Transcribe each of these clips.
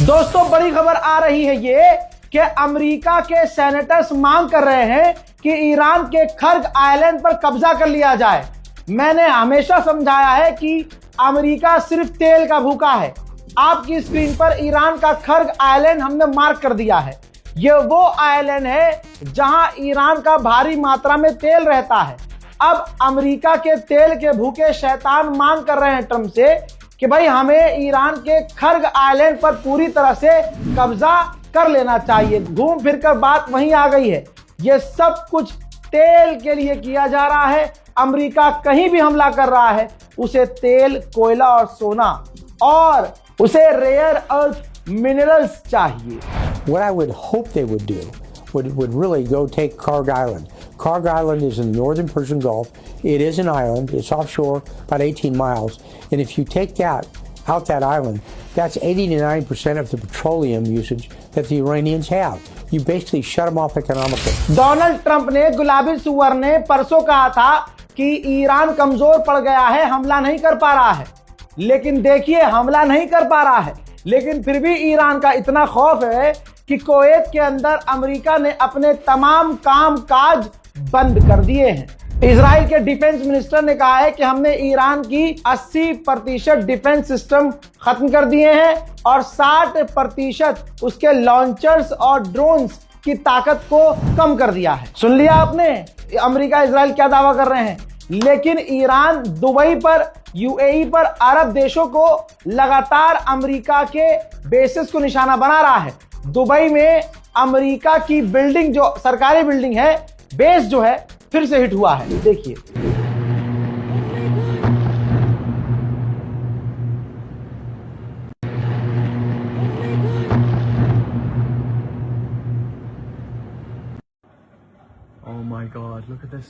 दोस्तों बड़ी खबर आ रही है ये कि अमेरिका के सेनेटर्स मांग कर रहे हैं कि ईरान के खर्ग आइलैंड पर कब्जा कर लिया जाए। मैंने हमेशा समझाया है कि अमेरिका सिर्फ तेल का भूखा है। आपकी स्क्रीन पर ईरान का खर्ग आइलैंड हमने मार्क कर दिया है। यह वो आइलैंड है जहां ईरान का भारी मात्रा में तेल रहता है। अब अमेरिका के तेल के भूखे शैतान मांग कर रहे हैं ट्रंप से कि भाई हमें ईरान के खर्ग आइलैंड पर पूरी तरह से कब्जा कर लेना चाहिए। घूम फिरकर बात वहीं आ गई है। यह सब कुछ तेल के लिए किया जा रहा है। अमेरिका कहीं भी हमला कर रहा है उसे तेल, कोयला और सोना और उसे रेयर अर्थ मिनरल्स चाहिए। What I would hope they would do would really go take Karg Island. Karg Island is in the northern Persian Gulf. It is an island. It's offshore about 18 miles. And if you take that island, that's 80 to 90% of the petroleum usage that the Iranians have. You basically shut them off economically. Donald Trump ने, गुलाबी सुअर ने परसों कहा था कि Iran कमजोर पड़ गया है, हमला नहीं कर पा रहा है। लेकिन देखिए, हमला नहीं कर पा रहा है, लेकिन फिर भी ईरान का इतना खौफ है कि कुवैत के अंदर अमेरिका ने अपने तमाम काम काज बंद कर दिए हैं। इजराइल के डिफेंस मिनिस्टर ने कहा है कि हमने ईरान की 80% डिफेंस सिस्टम खत्म कर दिए हैं और 60% उसके लॉन्चर्स और ड्रोन्स की ताकत को कम कर दिया है। सुन लिया आपने, अमेरिका इजराइल क्या दावा कर रहे हैं। लेकिन ईरान दुबई पर, यूएई पर, अरब देशों को लगातार अमेरिका के बेसिस को निशाना बना रहा है। दुबई में अमेरिका की बिल्डिंग, जो सरकारी बिल्डिंग है, बेस जो है, फिर से हिट हुआ है। देखिए, Oh my God, look at this.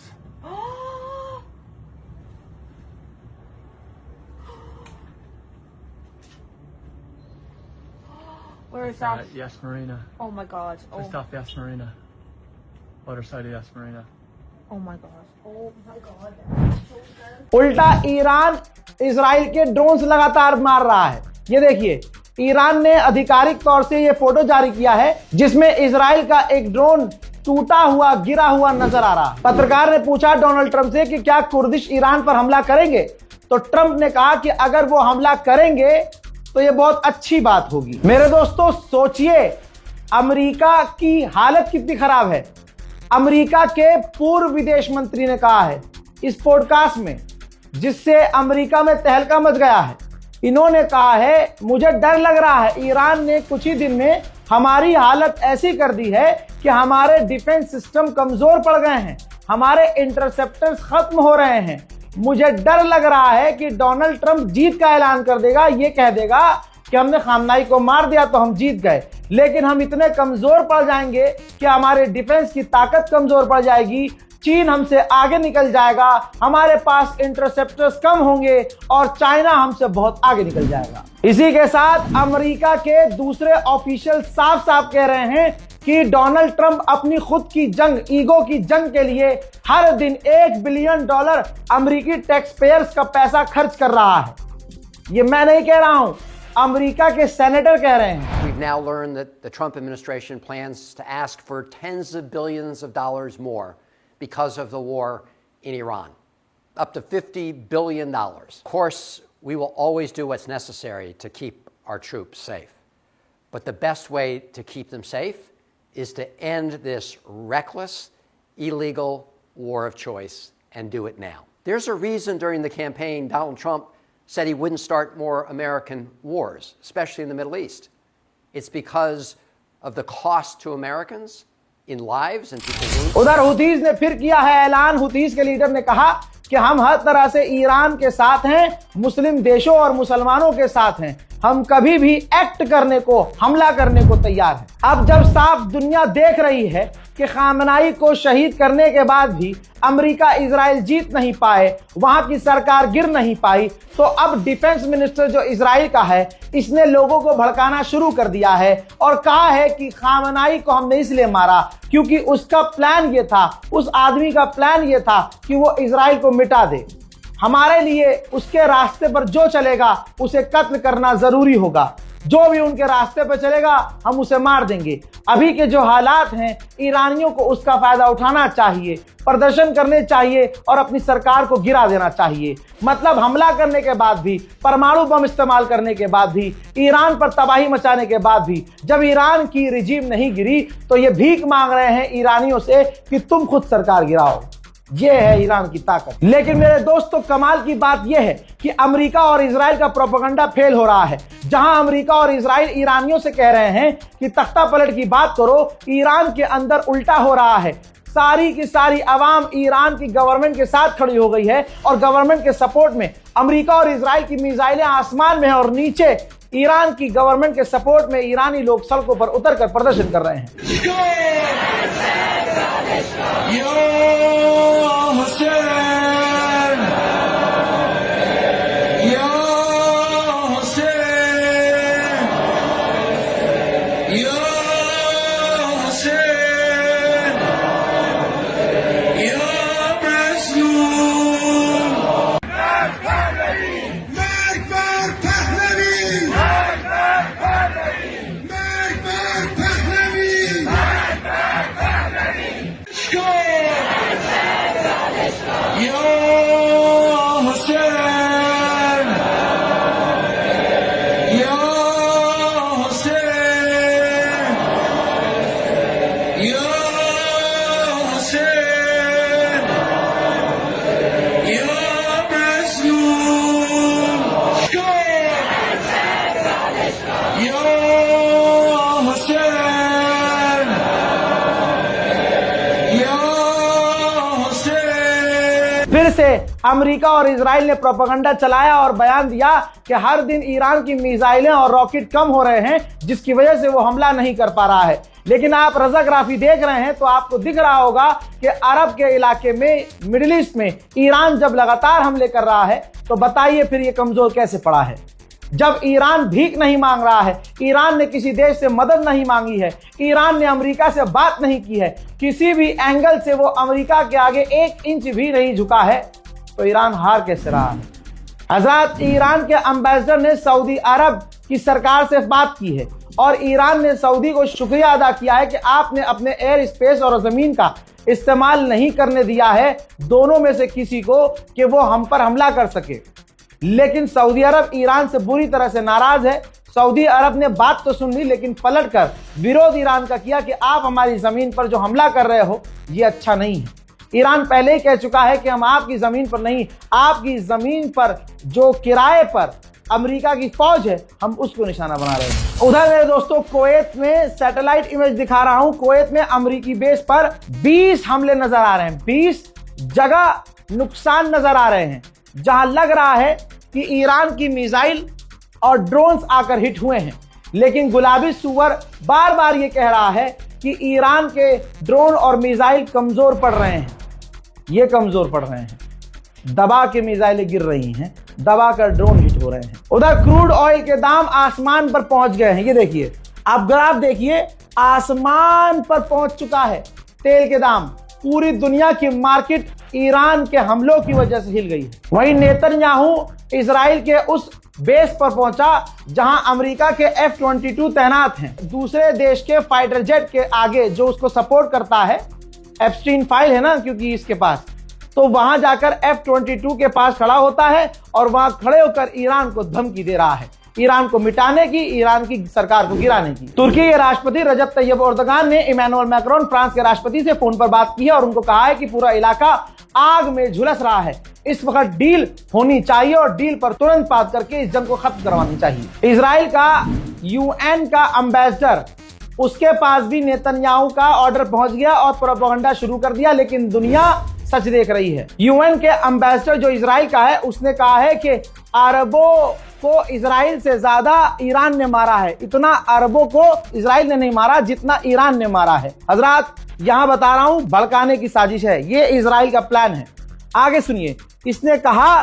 Where is that? Yas Marina. Oh my God. Oh, Just off Yas Marina. Other side of Yas Marina. oh my God. Oh my God. उल्टा Iran Israel के drones लगातार मार रहा है। ये देखिए, Iran ने आधिकारिक तौर से ये फोटो जारी किया है जिसमें इजराइल का एक ड्रोन टूटा हुआ, गिरा हुआ नजर आ रहा है। पत्रकार ने पूछा डोनाल्ड ट्रंप से कि क्या कुर्दिश ईरान पर हमला करेंगे, तो ट्रंप ने कहा कि अगर वो हमला करेंगे तो ये बहुत अच्छी बात होगी। मेरे दोस्तों, सोचिए अमेरिका की हालत कितनी खराब है। अमेरिका के पूर्व विदेश मंत्री ने कहा है इस पॉडकास्ट में, जिससे अमेरिका में तहलका मच गया है। इन्होंने कहा है, मुझे डर लग रहा है, ईरान ने कुछ ही दिन में हमारी हालत ऐसी कर दी है कि हमारे डिफेंस सिस्टम कमजोर पड़ गए हैं, हमारे इंटरसेप्टर्स खत्म हो रहे हैं। मुझे डर लग रहा है कि डोनाल्ड ट्रंप जीत का ऐलान कर देगा, ये कह देगा कि हमने खामनाई को मार दिया तो हम जीत गए। लेकिन हम इतने कमजोर पड़ जाएंगे कि हमारे डिफेंस की ताकत कमजोर पड़ जाएगी, चीन हमसे आगे निकल जाएगा, हमारे पास इंटरसेप्टर्स कम होंगे और चाइना हमसे बहुत आगे निकल जाएगा। इसी के साथ अमेरिका के दूसरे ऑफिशियल साफ साफ कह रहे हैं कि डोनाल्ड ट्रंप अपनी खुद की जंग, ईगो की जंग के लिए हर दिन $1 बिलियन अमेरिकी टैक्स पेयर्स का पैसा खर्च कर रहा है। ये मैं नहीं कह रहा हूं, अमेरिका के सेनेटर कह रहे हैं। We've now learned that the Trump administration plans to ask for tens of billions of dollars more because of the war in Iran, up to $50 billion. Of course, we will always do what's necessary to keep our troops safe. But the best way to keep them safe is to end this reckless, illegal war of choice and do it now. There's a reason during the campaign Donald Trump said he wouldn't start more American wars, especially in the Middle East. It's because of the cost to Americans in lives and people's. उधर हुतीज ने फिर किया है ऐलान। हुतीज के leader ने कहा कि हम हर तरह से ईरान के साथ हैं, मुस्लिम देशों और मुसलमानों के साथ हैं। हम कभी भी एक्ट करने को, हमला करने को तैयार हैं। अब जब साफ दुनिया देख रही है कि खामनाई को शहीद करने के बाद भी अमेरिका इजराइल जीत नहीं पाए, वहां की सरकार गिर नहीं पाई, तो अब डिफेंस मिनिस्टर जो इजराइल का है, इसने लोगों को भड़काना शुरू कर दिया है और कहा है कि खामनाई को हमने इसलिए मारा क्योंकि उसका प्लान ये था, उस आदमी का प्लान ये था कि वो इजराइल को मिटा दे। हमारे लिए उसके रास्ते पर जो चलेगा उसे कत्ल करना जरूरी होगा। जो भी उनके रास्ते पे चलेगा हम उसे मार देंगे। अभी के जो हालात हैं, ईरानियों को उसका फायदा उठाना चाहिए, प्रदर्शन करने चाहिए और अपनी सरकार को गिरा देना चाहिए। मतलब हमला करने के बाद भी, परमाणु बम इस्तेमाल करने के बाद भी, ईरान पर तबाही मचाने के बाद भी जब ईरान की रिजीम नहीं गिरी तो ये भीख मांग रहे हैं ईरानियों से कि तुम खुद सरकार गिराओ। ये है ईरान की ताकत। लेकिन मेरे दोस्तों, कमाल की बात यह है कि अमेरिका और इजराइल का प्रोपेगेंडा फेल हो रहा है। जहां अमेरिका और इजराइल ईरानियों से कह रहे हैं कि तख्ता पलट की बात करो, ईरान के अंदर उल्टा हो रहा है। सारी की सारी आवाम ईरान की गवर्नमेंट के साथ खड़ी हो गई है और गवर्नमेंट के सपोर्ट में अमेरिका और इजराइल की मिसाइलें आसमान में हैं और नीचे ईरान की गवर्नमेंट के सपोर्ट में ईरानी लोग सड़कों पर उतरकर प्रदर्शन कर रहे हैं। फिर से अमेरिका और इजराइल ने प्रोपेगेंडा चलाया और बयान दिया कि हर दिन ईरान की मिसाइलें और रॉकेट कम हो रहे हैं, जिसकी वजह से वो हमला नहीं कर पा रहा है। लेकिन आप रज़ाग्राफी देख रहे हैं तो आपको दिख रहा होगा कि अरब के इलाके में, मिडिल ईस्ट में ईरान जब लगातार हमले कर रहा है तो बताइए फिर ये कमजोर कैसे पड़ा है। जब ईरान भीख नहीं मांग रहा है, ईरान ने किसी देश से मदद नहीं मांगी है, ईरान ने अमेरिका से बात नहीं की है, किसी भी एंगल से वो अमेरिका के आगे 1 इंच भी नहीं झुका है, तो ईरान हार कैसे रहा है। हजरत, ईरान के एम्बेसडर ने सऊदी अरब की सरकार से बात की है और ईरान ने सऊदी को शुक्रिया अदा किया है कि आपने अपने एयर स्पेस और जमीन का इस्तेमाल नहीं करने दिया है दोनों में से किसी को कि वो हम पर हमला कर सके। लेकिन सऊदी अरब ईरान से बुरी तरह से नाराज है। सऊदी अरब ने बात तो सुन ली लेकिन पलटकर विरोध ईरान का किया कि आप हमारी जमीन पर जो हमला कर रहे हो ये अच्छा नहीं है। ईरान पहले ही कह चुका है कि हम आपकी जमीन पर नहीं, आपकी जमीन पर जो किराए पर अमेरिका की फौज है हम उसको निशाना बना रहे हैं। उधर मेरे दोस्तों, कुवैत में सैटेलाइट इमेज दिखा रहा हूं। कुवैत में अमेरिकी बेस पर 20 हमले नजर आ रहे हैं, 20 जगह नुकसान नजर आ रहे हैं जहां लग रहा है कि ईरान की मिसाइल और ड्रोन्स आकर हिट हुए हैं। लेकिन गुलाबी सुअर बार बार ये कह रहा है कि ईरान के ड्रोन और मिसाइल कमजोर पड़ रहे हैं। ये कमजोर पड़ रहे हैं, दबा के मिसाइलें गिर रही हैं, दबा कर ड्रोन हिट हो रहे हैं। उधर क्रूड ऑयल के दाम आसमान पर पहुंच गए हैं। ये देखिए, आप ग्राफ देखिए, आसमान पर पहुंच चुका है तेल के दाम। पूरी दुनिया की मार्केट ईरान के हमलों की वजह से हिल गई है। वहीं नेतन्याहू इजराइल के उस बेस पर पहुंचा जहां अमेरिका के F-22 तैनात हैं। दूसरे देश के फाइटर जेट के आगे जो उसको सपोर्ट करता है, एप्स्टीन फाइल है ना क्योंकि इसके पास, तो वहां जाकर F-22 के पास खड़ा होता है और वहां खड़े होकर ईरान को धमकी दे रहा है, ईरान को मिटाने की, ईरान की सरकार को गिराने की। तुर्की के राष्ट्रपति रजब तैयब एर्दोगान ने इमैनुअल मैक्रोन फ्रांस के राष्ट्रपति से फोन पर बात की है और उनको कहा है कि पूरा इलाका आग में झुलस रहा है, इस वक्त डील होनी चाहिए और डील पर तुरंत बात करके इस जंग को खत्म करवानी चाहिए। इजराइल का यूएन का एम्बेसडर, उसके पास भी नेतन्याहू का ऑर्डर पहुंच गया और प्रोपेगेंडा शुरू कर दिया, लेकिन दुनिया सच देख रही है। यूएन के एम्बेसडर जो इजराइल का है उसने कहा है कि अरबों को इजराइल से ज्यादा ईरान ने मारा है। इतना अरबों को इजराइल ने नहीं मारा जितना ईरान ने मारा है। हजरात, यहां बता रहा हूं, भड़काने की साजिश है, ये इजराइल का प्लान है। आगे सुनिए, इसने कहा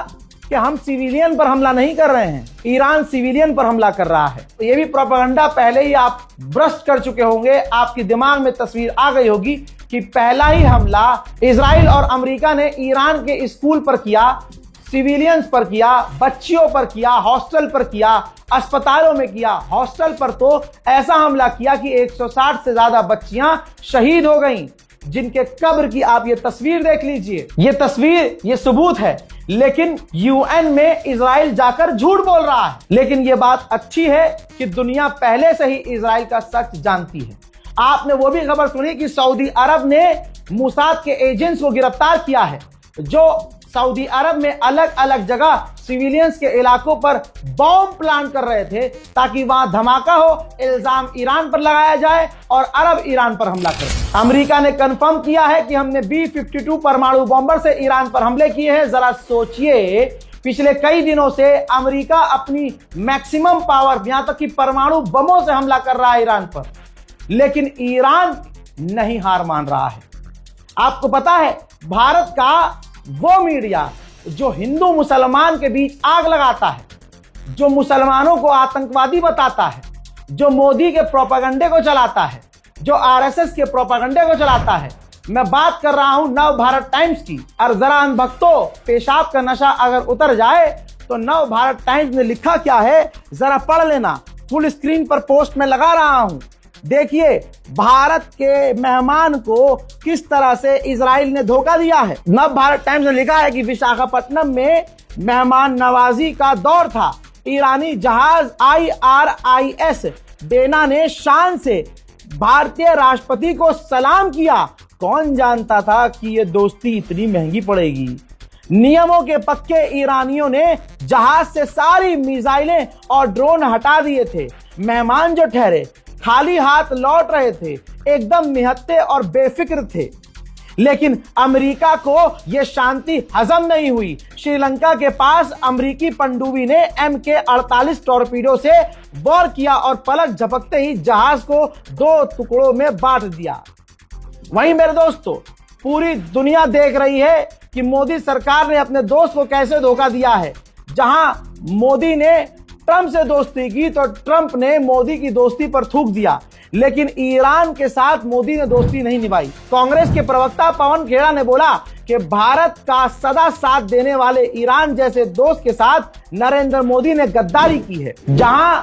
कि हम सिविलियन पर हमला नहीं कर रहे हैं, ईरान सिविलियन पर हमला कर रहा है। तो ये भी प्रोपेगेंडा पहले ही आप ब्रस्ट कर चुके होंगे, आपके दिमाग में तस्वीर आ गई होगी कि पहला ही हमला इजराइल और अमेरिका ने ईरान के स्कूल पर किया, सिविलियंस पर किया, बच्चियों पर किया, हॉस्टल पर किया, अस्पतालों में किया। हॉस्टल पर तो ऐसा हमला किया कि 160 से ज्यादा बच्चियां शहीद हो गईं, जिनके कब्र की आप ये तस्वीर देख लीजिए। ये तस्वीर, ये सबूत है। लेकिन यूएन में इजराइल जाकर झूठ बोल रहा है। लेकिन ये बात अच्छी है कि दुनिया पहले से ही इजराइल का सच जानती है। आपने वो भी खबर सुनी कि सऊदी अरब ने मोसाद के एजेंट्स को गिरफ्तार किया है, जो सऊदी अरब में अलग अलग जगह सिविलियंस के इलाकों पर बॉम्ब प्लान कर रहे थे ताकि वहां धमाका हो, इल्जाम ईरान पर लगाया जाए और अरब ईरान पर हमला करे। अमेरिका ने कंफर्म किया है कि हमने B-52 परमाणु बॉम्बर से ईरान पर हमले किए हैं। जरा सोचिए, पिछले कई दिनों से अमेरिका अपनी मैक्सिमम पावर, यहां तक कि परमाणु बमों से हमला कर रहा है ईरान पर, लेकिन ईरान नहीं हार मान रहा है। आपको पता है, भारत का वो मीडिया जो हिंदू मुसलमान के बीच आग लगाता है, जो मुसलमानों को आतंकवादी बताता है, जो मोदी के प्रोपेगेंडे को चलाता है, जो आरएसएस के प्रोपेगेंडे को चलाता है, मैं बात कर रहा हूं नव भारत टाइम्स की। और जरा अनभक्तों, पेशाब का नशा अगर उतर जाए तो नव भारत टाइम्स ने लिखा क्या है जरा पढ़ लेना। फुल स्क्रीन पर पोस्ट में लगा रहा हूं, देखिए भारत के मेहमान को किस तरह से इजराइल ने धोखा दिया है। नव भारत टाइम्स ने लिखा है कि विशाखापट्टनम में मेहमान नवाजी का दौर था। ईरानी जहाज IRIS डेना ने शान से भारतीय राष्ट्रपति को सलाम किया। कौन जानता था कि ये दोस्ती इतनी महंगी पड़ेगी। नियमों के पक्के ईरानियों ने जहाज से सारी मिसाइलें और ड्रोन हटा दिए थे। मेहमान जो ठहरे खाली हाथ लौट रहे थे, एकदम निहत्थे और बेफिक्र थे। लेकिन अमेरिका को यह शांति हजम नहीं हुई। श्रीलंका के पास अमेरिकी पनडुब्बी ने MK-48 टॉर्पीडो से वार किया और पलक झपकते ही जहाज को 2 टुकड़ों में बांट दिया। वहीं मेरे दोस्तों, पूरी दुनिया देख रही है कि मोदी सरकार ने अपने दोस्त को कैसे धोखा दिया है। जहां मोदी ने ट्रंप से दोस्ती की तो ट्रंप ने मोदी की दोस्ती पर थूक दिया, लेकिन ईरान के साथ मोदी ने दोस्ती नहीं निभाई। कांग्रेस के प्रवक्ता पवन खेड़ा ने बोला कि भारत का सदा साथ देने वाले ईरान जैसे दोस्त के साथ नरेंद्र मोदी ने गद्दारी की है। जहां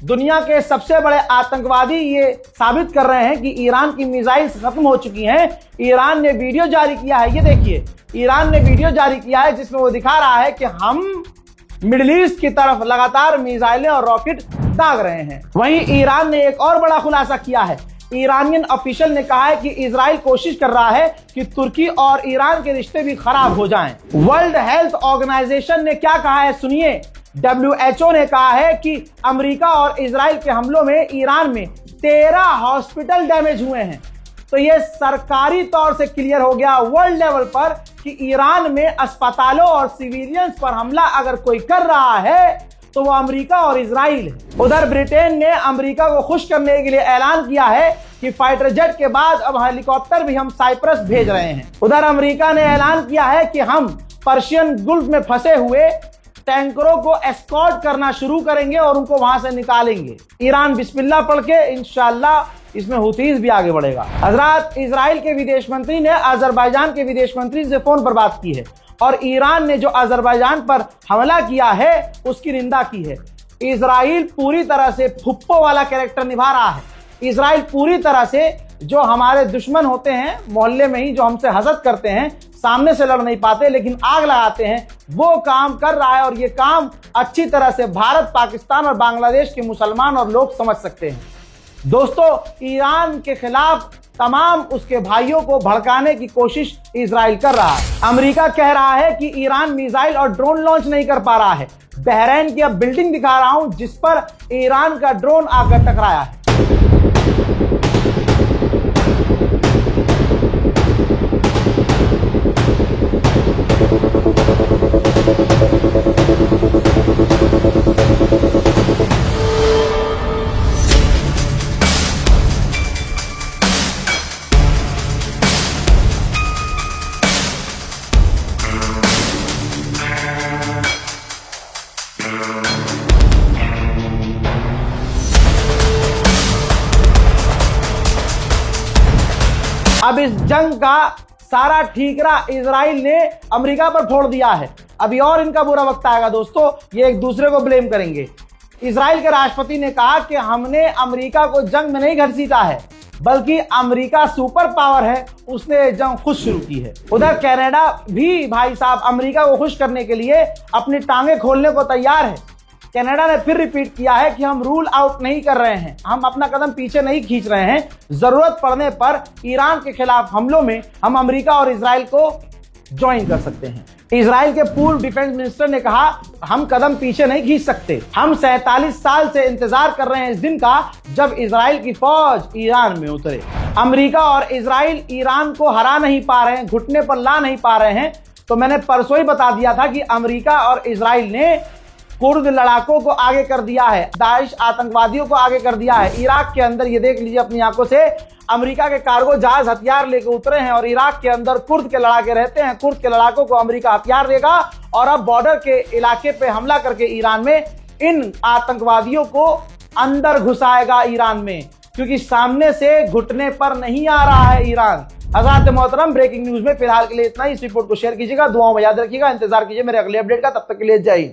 दुनिया के सबसे बड़े आतंकवादी ये साबित कर रहे हैं कि ईरान की मिसाइल्स खत्म हो चुकी हैं, ईरान ने वीडियो जारी किया है। ये देखिए, ईरान ने वीडियो जारी किया है जिसमें वो दिखा रहा है कि हम मिडिल ईस्ट की तरफ लगातार मिसाइलें और रॉकेट दाग रहे हैं। वहीं ईरान ने एक और बड़ा खुलासा किया है। ईरानियन ऑफिशियल ने कहा है कि इजराइल कोशिश कर रहा है कि तुर्की और ईरान के रिश्ते भी खराब हो जाएं। वर्ल्ड हेल्थ ऑर्गेनाइजेशन ने क्या कहा है सुनिए। WHO ने कहा है कि अमेरिका और इजराइल के हमलों में ईरान में 13 हॉस्पिटल डैमेज हुए हैं। तो यह सरकारी तौर से क्लियर हो गया वर्ल्ड लेवल पर कि ईरान में अस्पतालों और सिविलियंस पर हमला अगर कोई कर रहा है तो वो अमेरिका और इजराइल है। उधर ब्रिटेन ने अमेरिका को खुश करने के लिए ऐलान किया है कि फाइटर जेट के बाद अब हेलीकॉप्टर भी हम साइप्रस भेज रहे हैं। उधर अमेरिका ने ऐलान किया है कि हम पर्शियन गुल्फ में फंसे हुए टैंकरों को एस्कॉर्ट करना शुरू करेंगे और उनको वहां से निकालेंगे। ईरान बिस्मिल्लाह पढ़ के इंशाल्लाह इसमें हुतीज भी आगे बढ़ेगा। हजरात, इजराइल के विदेश मंत्री ने अजरबैजान के विदेश मंत्री से फोन पर बात की है और ईरान ने जो अजरबैजान पर हमला किया है उसकी निंदा की है। इजराइल पूरी तरह से फुप्पो वाला कैरेक्टर निभा रहा है। इजराइल पूरी तरह से जो हमारे दुश्मन होते हैं मोहल्ले में ही, जो हमसे हसद करते हैं, सामने से लड़ नहीं पाते लेकिन आग लगाते हैं, वो काम कर रहा है। और ये काम अच्छी तरह से भारत, पाकिस्तान और बांग्लादेश के मुसलमान और लोग समझ सकते हैं। दोस्तों, ईरान के खिलाफ तमाम उसके भाइयों को भड़काने की कोशिश इजराइल कर रहा है। अमेरिका कह रहा है कि ईरान मिसाइल और ड्रोन लॉन्च नहीं कर पा रहा है। बहरीन की अब बिल्डिंग दिखा रहा हूं जिस पर ईरान का ड्रोन आकर टकराया है। अब इस जंग का सारा ठीकरा इजराइल ने अमेरिका पर फोड़ दिया है। अभी और इनका बुरा वक्त आएगा दोस्तों, ये एक दूसरे को ब्लेम करेंगे। इजराइल के राष्ट्रपति ने कहा कि हमने अमेरिका को जंग में नहीं घसीटा है, बल्कि अमेरिका सुपर पावर है, उसने जंग खुद शुरू की है। उधर कनाडा भी भाई साहब अमेरिका को खुश करने के लिए अपनी टांगे खोलने को तैयार है। कनाडा ने फिर रिपीट किया है कि हम रूल आउट नहीं कर रहे हैं, हम अपना कदम पीछे नहीं खींच रहे हैं। जरूरत पड़ने पर ईरान के खिलाफ हमलों में हम अमेरिका और इजराइल को ज्वाइन कर सकते हैं। इजराइल के पूर्व डिफेंस मिनिस्टर ने कहा, हम कदम पीछे नहीं खींच सकते, हम 47 साल से इंतजार कर रहे हैं इस दिन का जब इजराइल की फौज ईरान में उतरे। अमेरिका और इजराइल ईरान को हरा नहीं पा रहे हैं, घुटने पर ला नहीं पा रहे हैं। तो मैंने परसों ही बता दिया था कि अमेरिका और इजराइल ने कुर्द लड़ाकों को आगे कर दिया है, दाइश आतंकवादियों को आगे कर दिया है। इराक के अंदर ये देख लीजिए अपनी आंखों से, अमेरिका के कार्गो जहाज हथियार लेकर उतरे हैं और इराक के अंदर कुर्द के लड़ाके रहते हैं। कुर्द के लड़ाकों को अमेरिका हथियार देगा और अब बॉर्डर के इलाके पे हमला करके ईरान में इन आतंकवादियों को अंदर घुसाएगा ईरान में, क्योंकि सामने से घुटने पर नहीं आ रहा है ईरान। हज़रात मोहतरम, ब्रेकिंग न्यूज में फिलहाल के लिए इतना ही। इस रिपोर्ट को शेयर कीजिएगा, दुआओं में याद रखिएगा, इंतजार कीजिए मेरे अगले अपडेट का। तब तक के लिए जय हिंद।